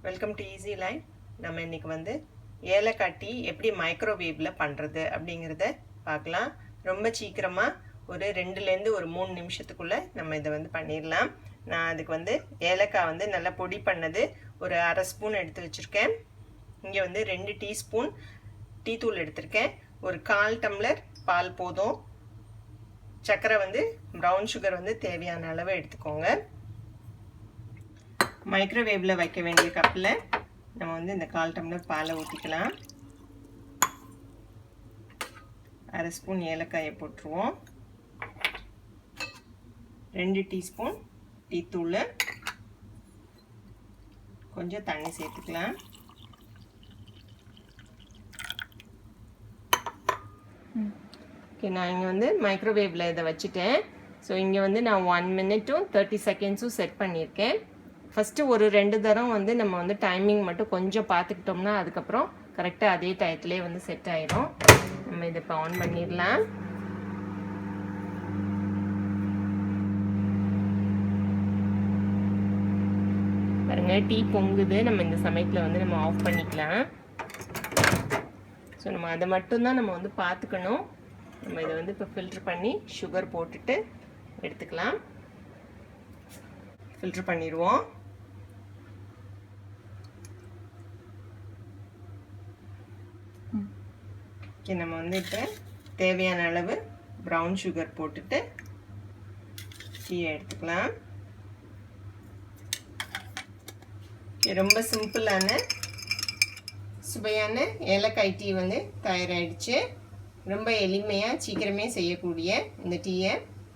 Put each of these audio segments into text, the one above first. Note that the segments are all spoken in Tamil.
Welcome to easy life. நம்ம இன்னைக்கு வந்து ஏலக்காய் டீ எப்படி மைக்ரோவேவ்ல பண்ணுறது அப்படிங்கிறத பார்க்கலாம். ரொம்ப சீக்கிரமாக ஒரு 2லேருந்து ஒரு 3 நிமிஷத்துக்குள்ளே நம்ம இதை வந்து பண்ணிடலாம். நான் அதுக்கு வந்து ஏலக்காய் வந்து நல்லா பொடி பண்ணது ஒரு 1/2 ஸ்பூன் எடுத்து வச்சுருக்கேன். இங்கே வந்து 2 டீஸ்பூன் டீ தூள் எடுத்திருக்கேன். ஒரு 1/4 டம்ளர் பால் போதும். சர்க்கரை வந்து ப்ரௌன் சுகர் வந்து தேவையான அளவு எடுத்துக்கோங்க. மைக்ரோவேவ்ல வைக்க வேண்டிய கப்பில் நம்ம வந்து இந்த 1/4 டம்ளர் பாலை ஊற்றிக்கலாம். 1/2 ஸ்பூன் ஏலக்காயை போட்டுருவோம். 2 டீஸ்பூன் டீத்தூள், கொஞ்சம் தண்ணி சேர்த்துக்கலாம். ஓகே, நான் இங்கே வந்து மைக்ரோவேவில் இதை வச்சுட்டேன். ஸோ இங்கே வந்து நான் 1 மினிட்டும் 30 செகண்ட்ஸும் செட் பண்ணியிருக்கேன். ஃபஸ்ட்டு ஒரு 2 தரம் வந்து நம்ம வந்து டைமிங் மட்டும் கொஞ்சம் பார்த்துக்கிட்டோம்னா அதுக்கப்புறம் கரெக்டாக அதே டயத்துலேயே வந்து செட் ஆயிடும். நம்ம இதை இப்போ ஆன் பண்ணிடலாம். பாருங்கள், டீ பொங்குது. நம்ம இந்த சமயத்தில் வந்து நம்ம ஆஃப் பண்ணிக்கலாம். ஸோ நம்ம அதை மட்டும்தான் நம்ம வந்து பார்த்துக்கணும். நம்ம இதை வந்து இப்போ ஃபில்ட்ரு பண்ணி சுகர் போட்டுட்டு எடுத்துக்கலாம். ஃபில்ட்ரு பண்ணிடுவோம். நம்ம வந்து இப்போ தேவையான அளவு ப்ரௌன் சுகர் போட்டுட்டு டீயை எடுத்துக்கலாம். ரொம்ப சிம்பிளான சுவையான ஏலக்காய் டீ வந்து தயாராகிடுச்சு. ரொம்ப எளிமையாக சீக்கிரமே செய்யக்கூடிய இந்த டீயை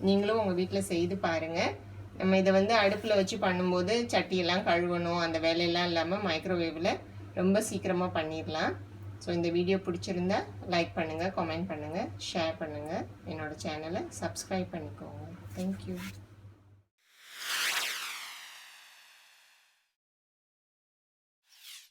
நீங்களும் உங்கள் வீட்டில் செய்து பாருங்கள். நம்ம இதை வந்து அடுப்பில் வச்சு பண்ணும்போது சட்டியெல்லாம் கழுவணும், அந்த வேலையெல்லாம் இல்லாமல் மைக்ரோவேவில் ரொம்ப சீக்கிரமாக பண்ணிடலாம். ஸோ இந்த வீடியோ பிடிச்சிருந்தா லைக் பண்ணுங்கள், கமெண்ட் பண்ணுங்கள், ஷேர் பண்ணுங்கள். என்னோடய சேனலை சப்ஸ்கிரைப் பண்ணிக்கோங்க. தேங்க்யூ.